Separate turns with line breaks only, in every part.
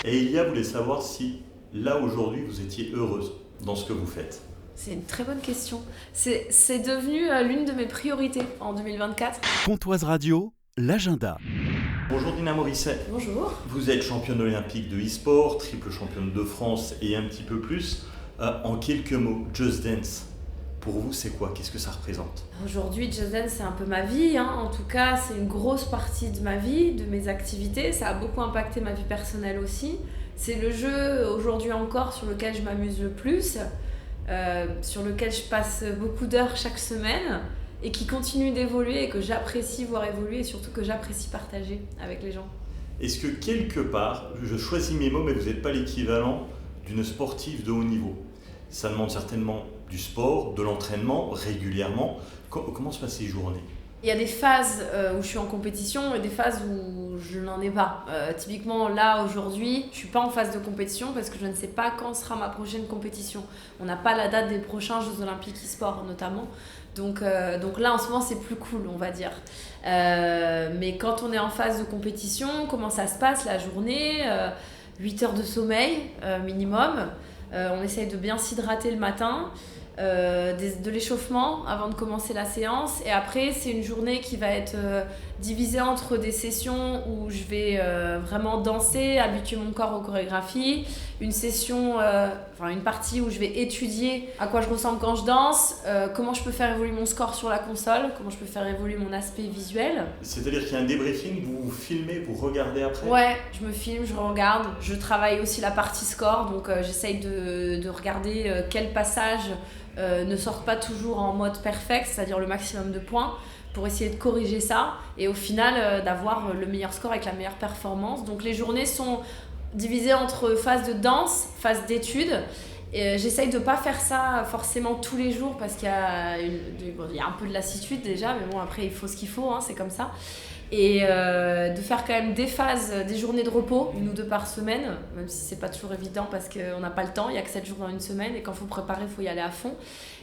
Et Ilia voulait savoir si, là aujourd'hui, vous étiez heureuse dans ce que vous faites.
C'est une très bonne question. C'est devenu l'une de mes priorités en 2024.
Pontoise Radio, l'agenda.
Bonjour Dina Morisset.
Bonjour.
Vous êtes championne olympique de e-sport, triple championne de France et un petit peu plus. En quelques mots, Just Dance, pour vous c'est quoi? Qu'est-ce que ça représente?
Aujourd'hui, Just Dance, c'est un peu ma vie. En tout cas, c'est une grosse partie de ma vie, de mes activités. Ça a beaucoup impacté ma vie personnelle aussi. C'est le jeu, aujourd'hui encore, sur lequel je m'amuse le plus, sur lequel je passe beaucoup d'heures chaque semaine et qui continue d'évoluer et que j'apprécie voir évoluer et surtout que j'apprécie partager avec les gens.
Est-ce que quelque part, je choisis mes mots mais vous n'êtes pas l'équivalent d'une sportive de haut niveau? Ça demande certainement du sport, de l'entraînement régulièrement. Comment se passent ces journées?
Il y a des phases où je suis en compétition et des phases où je n'en ai pas. Typiquement, là, aujourd'hui, je ne suis pas en phase de compétition parce que je ne sais pas quand sera ma prochaine compétition. On n'a pas la date des prochains Jeux Olympiques e-sport, notamment. Donc là, en ce moment, c'est plus cool, on va dire. Mais quand on est en phase de compétition, comment ça se passe la journée 8 heures de sommeil minimum. On essaye de bien s'hydrater le matin. De l'échauffement avant de commencer la séance et après c'est une journée qui va être divisée entre des sessions où je vais vraiment danser, habituer mon corps aux chorégraphies, une session, une partie où je vais étudier à quoi je ressemble quand je danse, comment je peux faire évoluer mon score sur la console, comment je peux faire évoluer mon aspect visuel.
C'est-à-dire qu'il y a un débriefing, vous filmez, vous regardez après?
Ouais, je me filme, je regarde, je travaille aussi la partie score, donc j'essaye de regarder quel passage ne sortent pas toujours en mode perfect, c'est-à-dire le maximum de points, pour essayer de corriger ça et au final d'avoir le meilleur score avec la meilleure performance. Donc les journées sont divisées entre phase de danse, phase d'études. Et j'essaye de ne pas faire ça forcément tous les jours parce qu'il y a un peu de lassitude déjà, mais bon après il faut ce qu'il faut, c'est comme ça. Et de faire quand même des phases, des journées de repos, 1 ou 2 par semaine, même si c'est pas toujours évident parce qu'on n'a pas le temps, il n'y a que 7 jours dans une semaine et quand il faut préparer, il faut y aller à fond.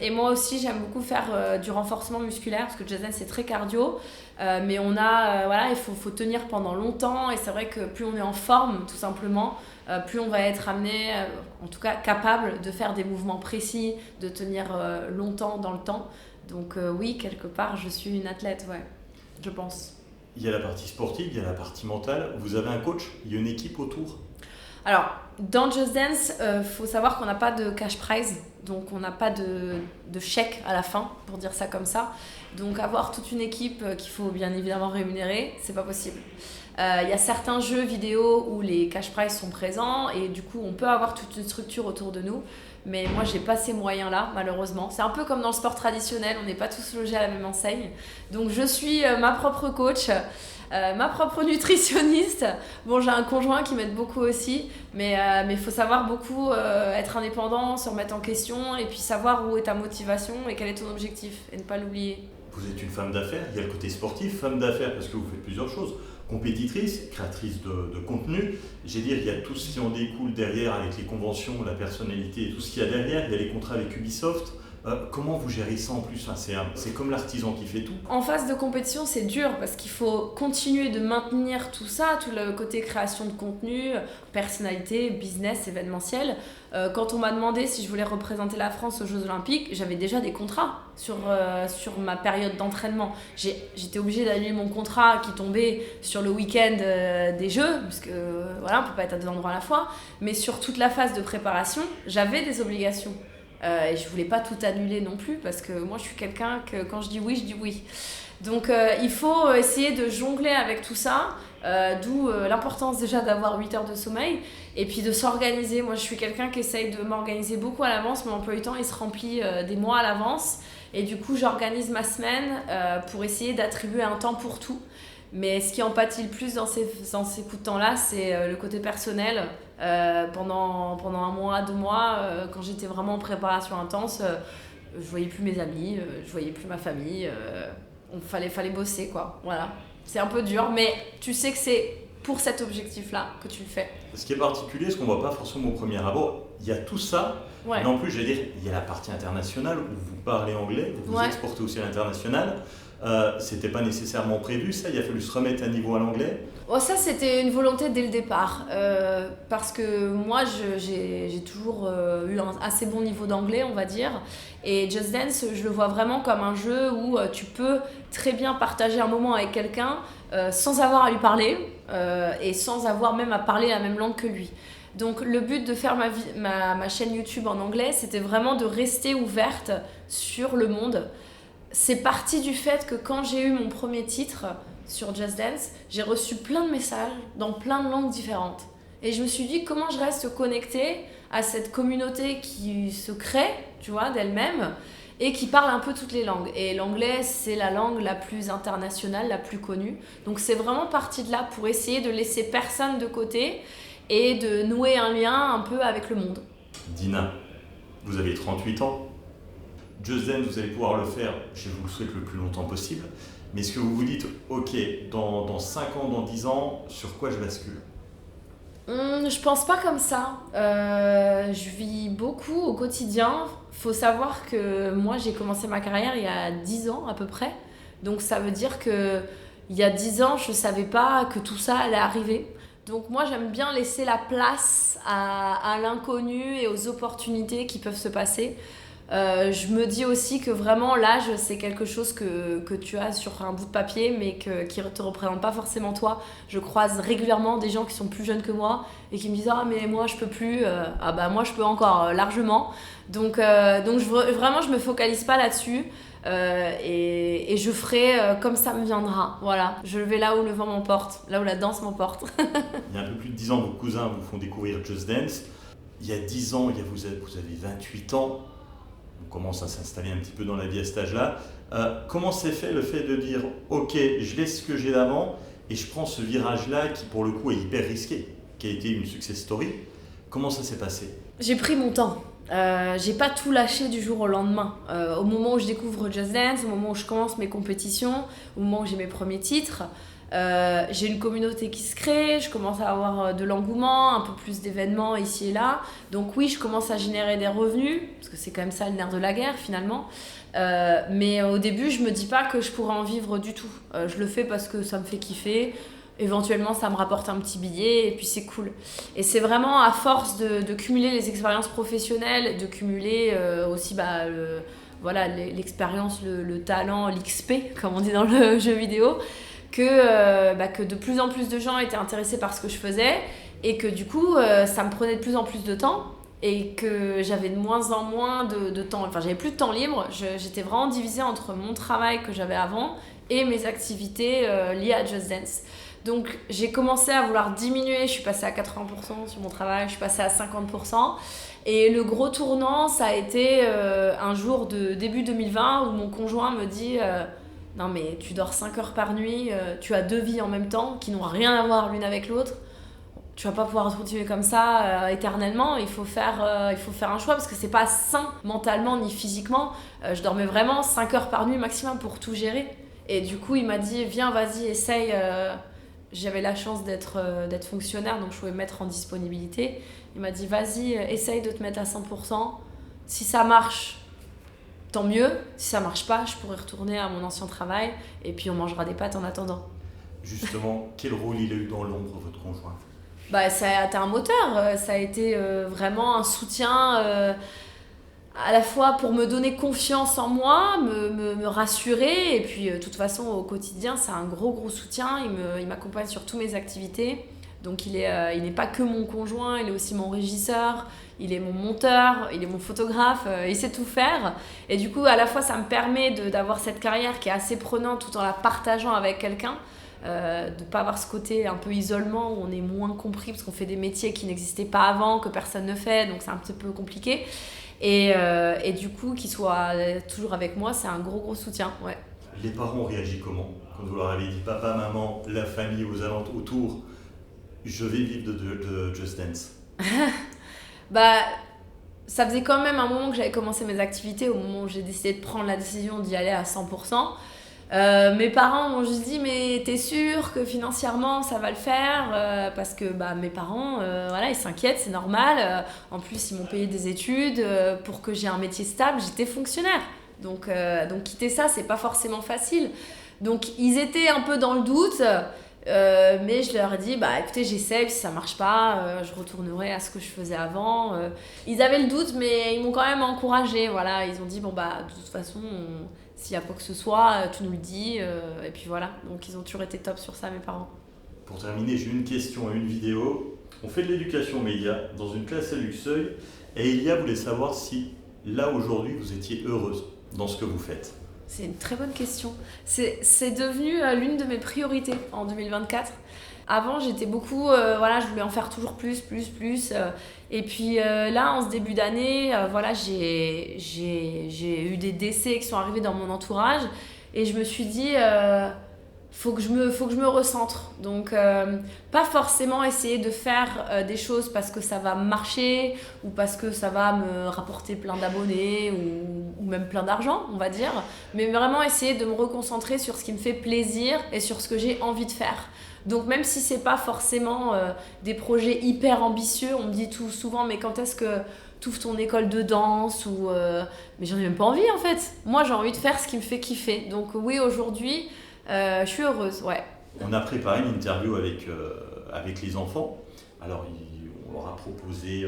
Et moi aussi, j'aime beaucoup faire du renforcement musculaire parce que Just Dance, c'est très cardio, mais on a, il faut tenir pendant longtemps et c'est vrai que plus on est en forme, tout simplement, plus on va être amené, en tout cas capable de faire des mouvements précis, de tenir longtemps dans le temps. Donc oui, quelque part, je suis une athlète, ouais, je pense.
Il y a la partie sportive, il y a la partie mentale. Vous avez un coach, il y a une équipe autour?
Alors, dans Just Dance, faut savoir qu'on n'a pas de cash prize, donc on n'a pas de chèque à la fin, pour dire ça comme ça. Donc avoir toute une équipe qu'il faut bien évidemment rémunérer, c'est pas possible. Il y a certains jeux vidéo où les cash prizes sont présents et du coup on peut avoir toute une structure autour de nous. Mais moi, j'ai pas ces moyens-là, malheureusement. C'est un peu comme dans le sport traditionnel, on n'est pas tous logés à la même enseigne. Donc, je suis ma propre coach, ma propre nutritionniste. Bon, j'ai un conjoint qui m'aide beaucoup aussi, mais il faut savoir beaucoup être indépendant, se remettre en question et puis savoir où est ta motivation et quel est ton objectif et ne pas l'oublier.
Vous êtes une femme d'affaires, il y a le côté sportif, femme d'affaires parce que vous faites plusieurs choses. Compétitrice, créatrice de contenu, j'ai dire il y a tout ce qui en découle derrière avec les conventions, la personnalité et tout ce qu'il y a derrière, il y a les contrats avec Ubisoft. Comment vous gérez ça en plus? C'est comme l'artisan qui fait tout.
En phase de compétition, c'est dur parce qu'il faut continuer de maintenir tout ça, tout le côté création de contenu, personnalité, business, événementiel. Quand on m'a demandé si je voulais représenter la France aux Jeux Olympiques, j'avais déjà des contrats sur ma période d'entraînement. J'étais obligée d'annuler mon contrat qui tombait sur le week-end des Jeux, parce que on ne peut pas être à 2 endroits à la fois. Mais sur toute la phase de préparation, j'avais des obligations. Et je voulais pas tout annuler non plus parce que moi je suis quelqu'un que quand je dis oui. Donc il faut essayer de jongler avec tout ça, d'où l'importance déjà d'avoir 8 heures de sommeil et puis de s'organiser. Moi je suis quelqu'un qui essaye de m'organiser beaucoup à l'avance, mon emploi du temps il se remplit des mois à l'avance et du coup j'organise ma semaine pour essayer d'attribuer un temps pour tout. Mais ce qui en pâtit le plus dans ces coups de temps-là, c'est le côté personnel. Pendant 1 mois, 2 mois, quand j'étais vraiment en préparation intense, je voyais plus mes amis, je voyais plus ma famille. Fallait bosser, quoi. Voilà. C'est un peu dur, mais tu sais que c'est pour cet objectif-là que tu le fais.
Ce qui est particulier, ce qu'on ne voit pas forcément au premier abord, il y a tout ça,
ouais.
Mais en plus, j'allais dire, il y a la partie internationale où vous parlez anglais, vous
ouais.
exportez aussi à l'international. C'était pas nécessairement prévu, ça, il a fallu se remettre à niveau à l'anglais.
Oh, ça, c'était une volonté dès le départ. Parce que moi, j'ai toujours eu un assez bon niveau d'anglais, on va dire. Et Just Dance, je le vois vraiment comme un jeu où tu peux très bien partager un moment avec quelqu'un sans avoir à lui parler et sans avoir même à parler la même langue que lui. Donc le but de faire ma chaîne YouTube en anglais, c'était vraiment de rester ouverte sur le monde. C'est parti du fait que quand j'ai eu mon premier titre sur Just Dance, j'ai reçu plein de messages dans plein de langues différentes. Et je me suis dit, comment je reste connectée à cette communauté qui se crée, tu vois, d'elle-même, et qui parle un peu toutes les langues. Et l'anglais, c'est la langue la plus internationale, la plus connue. Donc c'est vraiment parti de là pour essayer de laisser personne de côté et de nouer un lien un peu avec le monde.
Dina, vous avez 38 ans. Just Dance, vous allez pouvoir le faire, je vous le souhaite le plus longtemps possible. Mais est-ce que vous vous dites, ok, dans 5 ans, dans 10 ans, sur quoi je bascule ?
Je pense pas comme ça. Je vis beaucoup au quotidien. Faut savoir que moi, j'ai commencé ma carrière il y a 10 ans à peu près. Donc ça veut dire que il y a 10 ans, je savais pas que tout ça allait arriver. Donc moi, j'aime bien laisser la place à l'inconnu et aux opportunités qui peuvent se passer. Je me dis aussi que vraiment l'âge, c'est quelque chose que tu as sur un bout de papier, mais qui ne te représente pas forcément toi. Je croise régulièrement des gens qui sont plus jeunes que moi et qui me disent « Ah mais moi je peux plus », ah bah moi je peux encore largement. Donc vraiment je me focalise pas là-dessus. Et je ferai comme ça me viendra. Voilà, je vais là où le vent m'emporte, là où la danse m'emporte.
Il y a un peu plus de 10 ans, vos cousins vous font découvrir Just Dance. Il y a 10 ans, vous avez 28 ans. On commence à s'installer un petit peu dans la vie à cet âge-là. Comment s'est fait le fait de dire « Ok, je laisse ce que j'ai d'avant et je prends ce virage-là qui pour le coup est hyper risqué, qui a été une success story ». Comment ça s'est passé ?
J'ai pris mon temps. J'ai pas tout lâché du jour au lendemain. Au moment où je découvre Just Dance, au moment où je commence mes compétitions, au moment où j'ai mes premiers titres, j'ai une communauté qui se crée, je commence à avoir de l'engouement, un peu plus d'événements ici et là. Donc oui, je commence à générer des revenus, parce que c'est quand même ça le nerf de la guerre finalement. Mais au début, je me dis pas que je pourrais en vivre du tout. Je le fais parce que ça me fait kiffer. Éventuellement, ça me rapporte un petit billet et puis c'est cool. Et c'est vraiment à force de cumuler les expériences professionnelles, de cumuler aussi l'expérience, le talent, l'XP, comme on dit dans le jeu vidéo, que de plus en plus de gens étaient intéressés par ce que je faisais et que du coup, ça me prenait de plus en plus de temps et que j'avais de moins en moins de temps. Enfin, j'avais plus de temps libre. J'étais vraiment divisée entre mon travail que j'avais avant et mes activités liées à Just Dance. Donc j'ai commencé à vouloir diminuer, je suis passée à 80% sur mon travail, je suis passée à 50%. Et le gros tournant, ça a été un jour de début 2020 où mon conjoint me dit non mais tu dors 5 heures par nuit, tu as 2 vies en même temps qui n'ont rien à voir l'une avec l'autre. Tu vas pas pouvoir continuer comme ça éternellement, il faut faire un choix parce que c'est pas sain mentalement ni physiquement. Je dormais vraiment 5 heures par nuit maximum pour tout gérer. Et du coup il m'a dit viens vas-y essaye. J'avais la chance d'être fonctionnaire, donc je pouvais me mettre en disponibilité. Il m'a dit, vas-y, essaye de te mettre à 100%. Si ça marche, tant mieux. Si ça marche pas, je pourrais retourner à mon ancien travail et puis on mangera des pâtes en attendant.
Justement, quel rôle il a eu dans l'ombre, votre conjoint ?
Ça a été un moteur. Ça a été vraiment un soutien à la fois pour me donner confiance en moi, me rassurer, et puis de toute façon au quotidien c'est un gros soutien, il m'accompagne sur toutes mes activités, donc il n'est pas que mon conjoint, il est aussi mon régisseur, il est mon monteur, il est mon photographe, il sait tout faire, et du coup à la fois ça me permet d'avoir cette carrière qui est assez prenante tout en la partageant avec quelqu'un, de ne pas avoir ce côté un peu isolement où on est moins compris parce qu'on fait des métiers qui n'existaient pas avant, que personne ne fait, donc c'est un petit peu compliqué. Et du coup, qu'ils soient toujours avec moi, c'est un gros soutien. Ouais.
Les parents ont réagi comment quand vous leur avez dit papa, maman, la famille aux alentours autour, je vais vivre de Just Dance?
Ça faisait quand même un moment que j'avais commencé mes activités, au moment où j'ai décidé de prendre la décision d'y aller à 100%. Mes parents m'ont juste dit mais t'es sûre que financièrement ça va le faire parce que mes parents ils s'inquiètent, c'est normal, en plus ils m'ont payé des études pour que j'ai un métier stable, j'étais fonctionnaire donc quitter ça c'est pas forcément facile, donc ils étaient un peu dans le doute Mais je leur ai dit, bah écoutez, j'essaie, si ça marche pas, je retournerai à ce que je faisais avant. Ils avaient le doute, mais ils m'ont quand même encouragée. Voilà, ils ont dit, bon bah de toute façon, s'il y a quoi que ce soit, tu nous le dis. Et puis voilà, donc ils ont toujours été top sur ça, mes parents.
Pour terminer, j'ai une question et une vidéo. On fait de l'éducation média dans une classe à Luxeuil et Elia voulait savoir si, là aujourd'hui, vous étiez heureuse dans ce que vous faites.
C'est une très bonne question. C'est devenu l'une de mes priorités en 2024. Avant, j'étais beaucoup, je voulais en faire toujours plus. Et puis là, en ce début d'année, j'ai eu des décès qui sont arrivés dans mon entourage. Et je me suis dit, faut que je me recentre. Donc, pas forcément essayer de faire des choses parce que ça va marcher ou parce que ça va me rapporter plein d'abonnés ou même plein d'argent, on va dire. Mais vraiment essayer de me reconcentrer sur ce qui me fait plaisir et sur ce que j'ai envie de faire. Donc, même si c'est pas forcément des projets hyper ambitieux, on me dit tout souvent, mais quand est-ce que tu ouvres ton école de danse mais j'en ai même pas envie en fait. Moi, j'ai envie de faire ce qui me fait kiffer. Donc, oui, aujourd'hui, je suis heureuse, ouais.
On a préparé une interview avec les enfants. Alors, on leur a proposé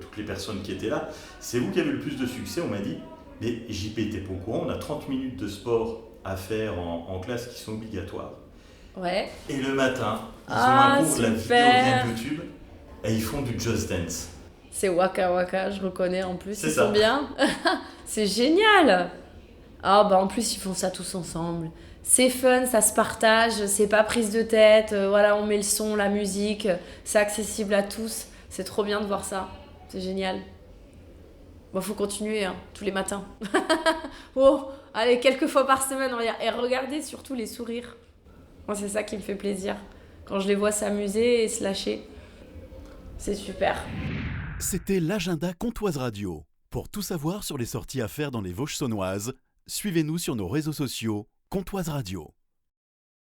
toutes les personnes qui étaient là. C'est vous qui avez le plus de succès, on m'a dit. Mais JP était pas au courant. On a 30 minutes de sport à faire en classe qui sont obligatoires.
Ouais.
Et le matin, ils ont un cours de la vidéo
super.
via YouTube et ils font du Just Dance.
C'est Waka Waka, je reconnais en plus.
C'est
Ils
ça.
sont bien. C'est génial. Ah bah en plus ils font ça tous ensemble. C'est fun, ça se partage, c'est pas prise de tête. Voilà, on met le son, la musique, c'est accessible à tous. C'est trop bien de voir ça. C'est génial. Bon, faut continuer hein, tous les matins. Oh, allez, quelques fois par semaine, on va dire. Et regardez surtout les sourires. Moi, c'est ça qui me fait plaisir. Quand je les vois s'amuser et se lâcher. C'est super.
C'était l'agenda Comtoise Radio. Pour tout savoir sur les sorties à faire dans les Vosges saunoises, suivez-nous sur nos réseaux sociaux Comtoise Radio.